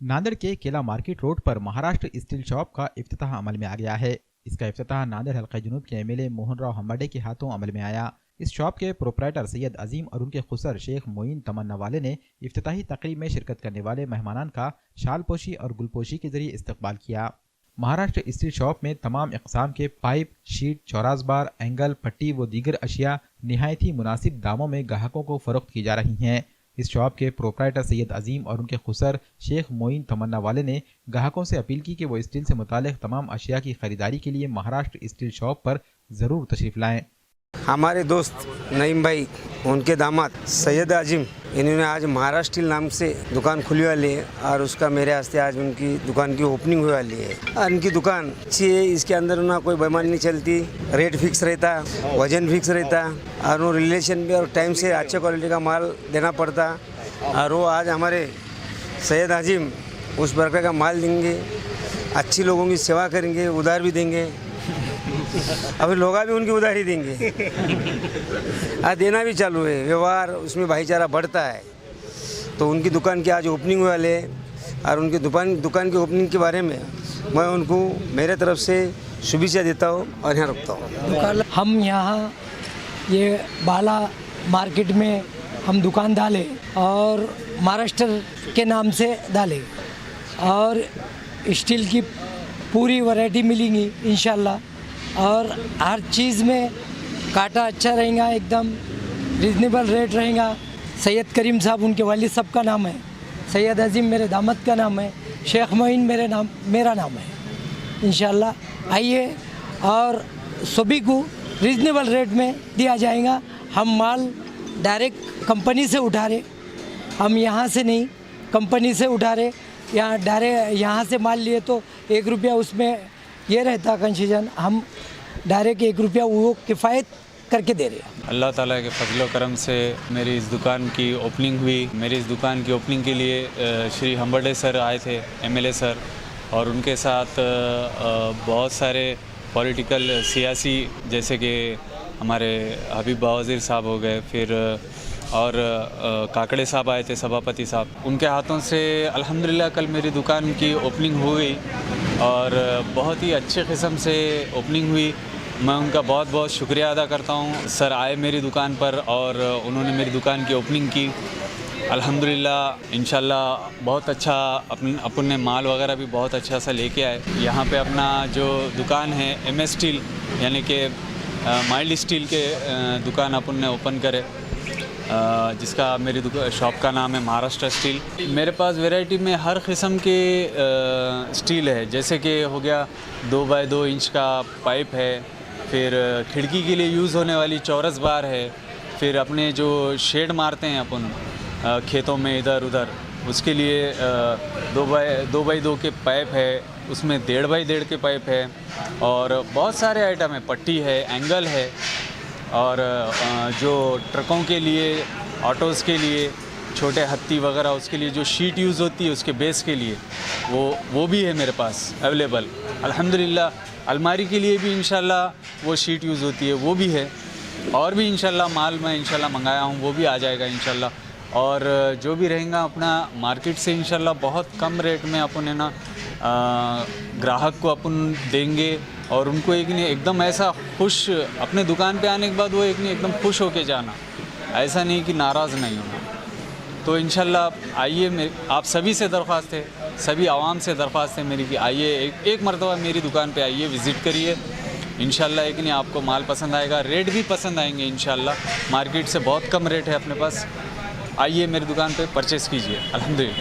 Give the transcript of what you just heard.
नांदेड़ के केला market road पर महाराष्ट्र स्टील शॉप का इफ्तिताह अमल में आ गया है। इसका इफ्तिताह नांदेड़ हल्का जुनूब के एमएलए मोहन राव हम्बाडे के हाथों अमल में आया। इस शॉप के प्रोपराइटर सैयद अजीम और उनके खुसर शेख मोइन तमन्ना वाले ने इफ्तिताही तकरीब में शिरकत करने वाले मेहमानान का शालपोशी और गुलपोशी के जरिए इस्तकबाल किया। महाराष्ट्र स्टील शॉप में तमाम इकसाम के पाइप, शीट, चौरास बार, एंगल, पट्टी व दीगर अशिया निहायत ही मुनासिब दामों में ग्राहकों को फरोख्त की जा रही हैं। इस शॉप के प्रोपराइटर सैयद अजीम और उनके खुसर शेख मोइन तमन्ना वाले ने ग्राहकों से अपील की कि वो स्टील से मुतालिक तमाम अशिया की खरीदारी के लिए महाराष्ट्र स्टील शॉप पर ज़रूर तशरीफ लाएं। हमारे दोस्त नईम भाई, उनके दामाद सैयद अजीम, इन्होंने आज महाराष्ट्र स्टील नाम से दुकान खुली वाली है और उसका मेरे हस्ते आज उनकी दुकान की ओपनिंग हुई वाली है। और इनकी दुकान अच्छी है, इसके अंदर ना कोई बेईमानी नहीं चलती, रेट फिक्स रहता, वजन फिक्स रहता और वो रिलेशन भी और टाइम से अच्छे क्वालिटी का माल देना पड़ता। और वो आज हमारे सैयद अजीम उस प्रकार का माल देंगे, अच्छी लोगों की सेवा करेंगे, उधार भी देंगे, अभी लोग भी उनकी उधारी देंगे आज देना भी चालू है। व्यवहार उसमें भाईचारा बढ़ता है। तो उनकी दुकान की आज ओपनिंग वाले है और उनकी दुकान की ओपनिंग के बारे में मैं उनको मेरे तरफ से शुभेच्छा देता हूँ और यहाँ रखता हूँ। हम यहाँ ये बाला मार्केट में हम दुकान डाले और महाराष्ट्र के नाम से डाले और स्टील की पूरी वैरायटी मिलेंगी इंशाल्लाह। और हर चीज़ में काटा अच्छा रहेगा, एकदम रिजनेबल रेट रहेगा। सैयद करीम साहब उनके वालिद साहब का नाम है, सैयद अजीम मेरे दामाद का नाम है, शेख मोइन मेरा नाम है। इंशाल्लाह आइए और सभी को रिजनेबल रेट में दिया जाएगा। हम माल डायरेक्ट कंपनी से उठा रहे, हम यहाँ से नहीं कंपनी से उठा रहे। यहाँ डायरेक्ट यहाँ से माल लिए तो 1 रुपया उसमें ये रहता कंसेशन, हम डायरेक्ट 1 रुपया वो किफ़ायत करके दे रहे हैं। अल्लाह ताला के फजल करम से मेरी इस दुकान की ओपनिंग हुई। मेरी इस दुकान की ओपनिंग के लिए श्री हम्बाडे सर आए थे, एमएलए सर, और उनके साथ बहुत सारे पॉलिटिकल सियासी जैसे कि हमारे हबीब वज़ीर साहब हो गए, फिर और काकड़े साहब आए थे, सभापति साहब, उनके हाथों से अल्हम्दुलिल्लाह कल मेरी दुकान की ओपनिंग हो गई और बहुत ही अच्छे किस्म से ओपनिंग हुई। मैं उनका बहुत बहुत शुक्रिया अदा करता हूँ। सर आए मेरी दुकान पर और उन्होंने मेरी दुकान की ओपनिंग की। अल्हम्दुलिल्लाह इंशाल्लाह बहुत अच्छा अपन ने माल वगैरह भी बहुत अच्छा सा लेके आए। यहाँ पे अपना जो दुकान है MS स्टील यानी कि माइल्ड स्टील के दुकान अपन ने ओपन करे, जिसका मेरी शॉप का नाम है महाराष्ट्र स्टील। मेरे पास वैरायटी में हर किस्म के स्टील है, जैसे कि हो गया 2x2 इंच का पाइप है, फिर खिड़की के लिए यूज़ होने वाली चौरस बार है, फिर अपने जो शेड मारते हैं अपन खेतों में इधर उधर, उसके लिए 2x2 के पाइप है, उसमें 1.5x1.5 के पाइप है और बहुत सारे आइटम है, पट्टी है, एंगल है और जो ट्रकों के लिए, ऑटोज़ के लिए, छोटे हत्ती वगैरह उसके लिए जो शीट यूज़ होती है उसके बेस के लिए वो भी है मेरे पास अवेलेबल अल्हम्दुलिल्लाह। अलमारी के लिए भी इंशाल्लाह वो शीट यूज़ होती है, वो भी है। और भी इंशाल्लाह माल मैं इंशाल्लाह मंगाया हूँ, वो भी आ जाएगा इंशाल्लाह। और जो भी रहेगा अपना मार्केट से इंशाल्लाह बहुत कम रेट में अपन है ना ग्राहक को अपन देंगे और उनको एकदम ऐसा खुश, अपने दुकान पे आने के बाद वो एकदम खुश होके जाना, ऐसा नहीं कि नाराज़ नहीं होना। तो इंशाल्लाह आइए, आप सभी से दरख्वास्त है, सभी आवाम से दरख्वास्त है मेरी कि आइए एक मरतबा मेरी दुकान पे आइए, विज़िट करिए। इंशाल्लाह आपको माल पसंद आएगा, रेट भी पसंद आएंगे इंशाल्लाह। मार्केट से बहुत कम रेट है अपने पास। आइए मेरी दुकान पे परचेज़ कीजिए अल्हम्दुलिल्लाह।